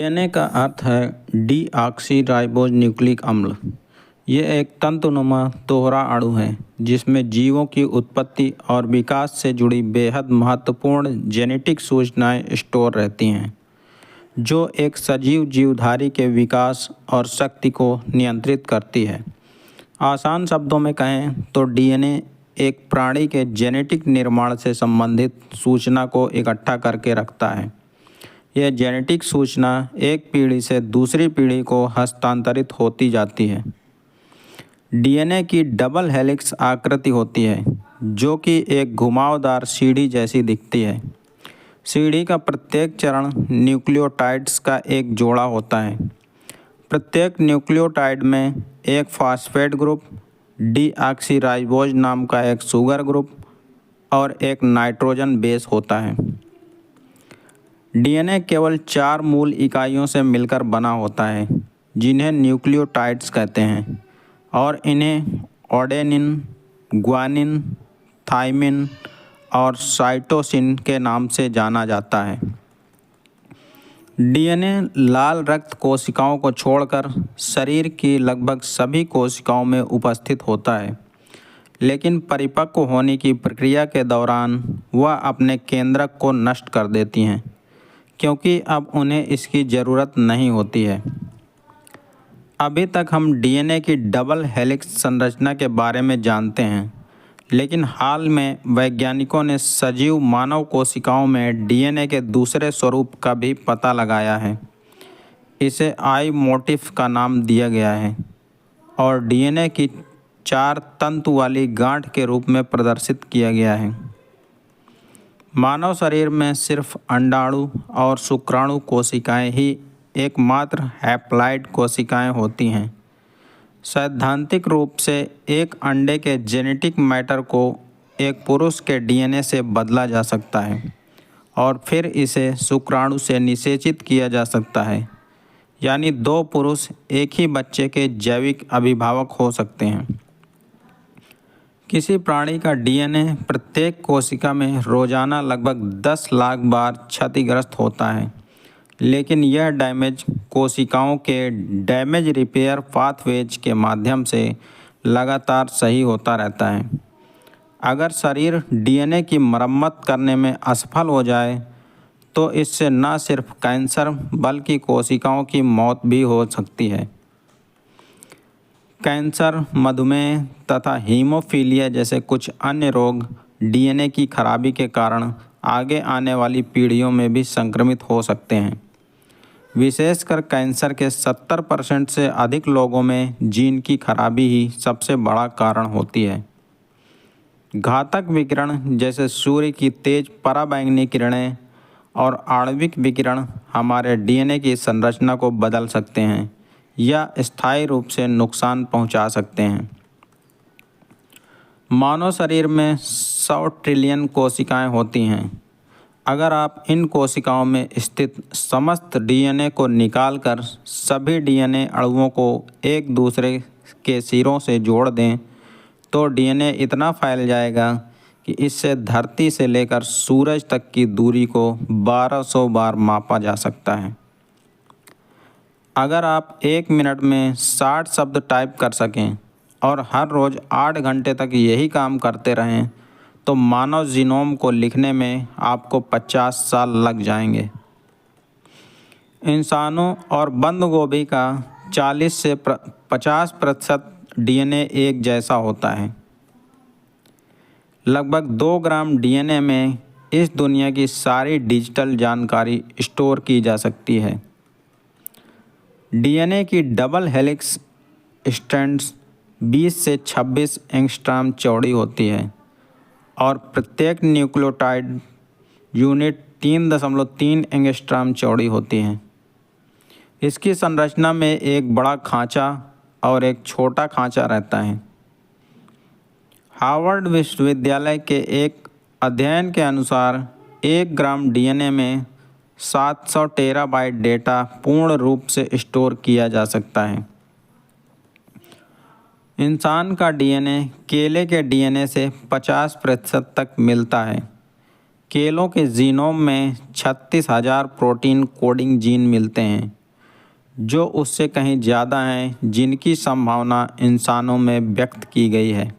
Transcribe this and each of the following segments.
DNA का अर्थ है deoxyribose nucleic अम्ल। ये एक तंतुनुमा दोहरा अणु है जिसमें जीवों की उत्पत्ति और विकास से जुड़ी बेहद महत्वपूर्ण जेनेटिक सूचनाएं स्टोर रहती हैं, जो एक सजीव जीवधारी के विकास और शक्ति को नियंत्रित करती है। आसान शब्दों में कहें तो डीएनए एक प्राणी के जेनेटिक निर्माण से संबंधित सूचना को इकट्ठा करके रखता है। यह जेनेटिक सूचना एक पीढ़ी से दूसरी पीढ़ी को हस्तांतरित होती जाती है। डीएनए की डबल हेलिक्स आकृति होती है, जो कि एक घुमावदार सीढ़ी जैसी दिखती है। सीढ़ी का प्रत्येक चरण न्यूक्लियोटाइड्स का एक जोड़ा होता है। प्रत्येक न्यूक्लियोटाइड में एक फॉस्फेट ग्रुप, डीऑक्सीराइबोज नाम का एक शुगर ग्रुप और एक नाइट्रोजन बेस होता है। डीएनए केवल 4 मूल इकाइयों से मिलकर बना होता है, जिन्हें न्यूक्लियोटाइड्स कहते हैं, और इन्हें एडेनिन, ग्वानिन, थाइमिन और साइटोसिन के नाम से जाना जाता है। डीएनए लाल रक्त कोशिकाओं को छोड़कर शरीर की लगभग सभी कोशिकाओं में उपस्थित होता है, लेकिन परिपक्व होने की प्रक्रिया के दौरान वह अपने केंद्रक को नष्ट कर देती हैं, क्योंकि अब उन्हें इसकी ज़रूरत नहीं होती है। अभी तक हम डीएनए की डबल हेलिक्स संरचना के बारे में जानते हैं, लेकिन हाल में वैज्ञानिकों ने सजीव मानव कोशिकाओं में डीएनए के दूसरे स्वरूप का भी पता लगाया है। इसे आई मोटिफ का नाम दिया गया है और डीएनए की 4 तंतु वाली गांठ के रूप में प्रदर्शित किया गया है। मानव शरीर में सिर्फ अंडाणु और शुक्राणु कोशिकाएं ही एकमात्र हैप्लॉइड कोशिकाएं होती हैं। सैद्धांतिक रूप से एक अंडे के जेनेटिक मैटर को एक पुरुष के डीएनए से बदला जा सकता है और फिर इसे शुक्राणु से निषेचित किया जा सकता है, यानी 2 पुरुष एक ही बच्चे के जैविक अभिभावक हो सकते हैं। किसी प्राणी का डीएनए प्रत्येक कोशिका में रोजाना लगभग 10 लाख बार क्षतिग्रस्त होता है, लेकिन यह डैमेज कोशिकाओं के डैमेज रिपेयर पाथवेज के माध्यम से लगातार सही होता रहता है। अगर शरीर डीएनए की मरम्मत करने में असफल हो जाए तो इससे न सिर्फ कैंसर बल्कि कोशिकाओं की मौत भी हो सकती है। कैंसर, मधुमेह तथा हीमोफीलिया जैसे कुछ अन्य रोग डीएनए की खराबी के कारण आगे आने वाली पीढ़ियों में भी संक्रमित हो सकते हैं। विशेषकर कैंसर के 70% से अधिक लोगों में जीन की खराबी ही सबसे बड़ा कारण होती है। घातक विकिरण जैसे सूर्य की तेज पराबैंगनी किरणें और आणविक विकिरण हमारे डीएनए की संरचना को बदल सकते हैं या स्थायी रूप से नुकसान पहुंचा सकते हैं। मानव शरीर में 100 ट्रिलियन कोशिकाएं होती हैं। अगर आप इन कोशिकाओं में स्थित समस्त डीएनए को निकालकर सभी डीएनए अणुओं को एक दूसरे के सिरों से जोड़ दें तो डीएनए इतना फैल जाएगा कि इससे धरती से लेकर सूरज तक की दूरी को 1200 बार मापा जा सकता है। अगर आप 1 मिनट में 60 शब्द टाइप कर सकें और हर रोज़ 8 घंटे तक यही काम करते रहें तो मानव जीनोम को लिखने में आपको 50 साल लग जाएंगे। इंसानों और बंद गोभी का 40 से 50% डीएनए एक जैसा होता है। लगभग 2 ग्राम डीएनए में इस दुनिया की सारी डिजिटल जानकारी स्टोर की जा सकती है। डीएनए की डबल हेलिक्स स्ट्रैंड्स 20 से 26 एंगस्ट्रॉम चौड़ी होती है और प्रत्येक न्यूक्लियोटाइड यूनिट 3.3 एंगस्ट्रॉम चौड़ी होती है। इसकी संरचना में एक बड़ा खांचा और एक छोटा खांचा रहता है। हार्वर्ड विश्वविद्यालय के एक अध्ययन के अनुसार 1 ग्राम डीएनए में 700 टेराबाइट डेटा पूर्ण रूप से स्टोर किया जा सकता है। इंसान का डीएनए केले के डीएनए से 50% तक मिलता है। केलों के जीनोम में 36,000 प्रोटीन कोडिंग जीन मिलते हैं, जो उससे कहीं ज़्यादा हैं, जिनकी संभावना इंसानों में व्यक्त की गई है।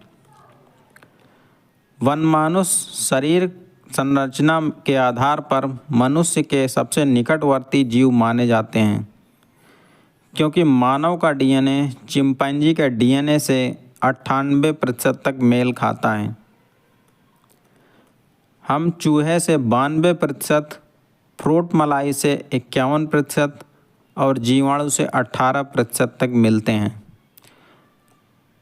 वनमानुष शरीर संरचना के आधार पर मनुष्य के सबसे निकटवर्ती जीव माने जाते हैं, क्योंकि मानव का डीएनए चिंपैंजी के डीएनए से 98% तक मेल खाता है। हम चूहे से 92%, फ्रूट मलाई से 51% और जीवाणु से 18% तक मिलते हैं।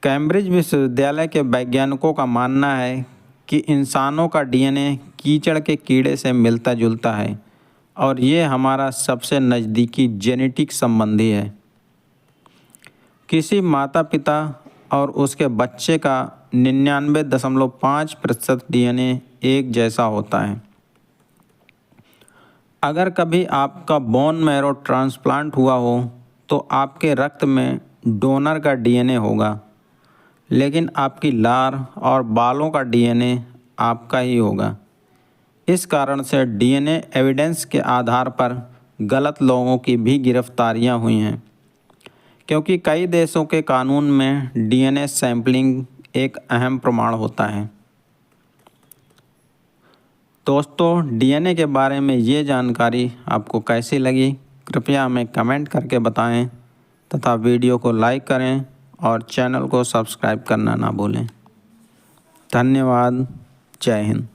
कैम्ब्रिज विश्वविद्यालय के वैज्ञानिकों का मानना है कि इंसानों का डीएनए कीचड़ के कीड़े से मिलता जुलता है और ये हमारा सबसे नज़दीकी जेनेटिक संबंधी है। किसी माता पिता और उसके बच्चे का 99.5% डीएनए एक जैसा होता है। अगर कभी आपका बोन मैरो ट्रांसप्लांट हुआ हो तो आपके रक्त में डोनर का डीएनए होगा, लेकिन आपकी लार और बालों का डीएनए आपका ही होगा। इस कारण से डीएनए एविडेंस के आधार पर गलत लोगों की भी गिरफ्तारियां हुई हैं, क्योंकि कई देशों के कानून में डीएनए सैंपलिंग एक अहम प्रमाण होता है। दोस्तों, डीएनए के बारे में ये जानकारी आपको कैसी लगी, कृपया हमें कमेंट करके बताएं तथा वीडियो को लाइक करें और चैनल को सब्सक्राइब करना ना भूलें। धन्यवाद। जय हिंद।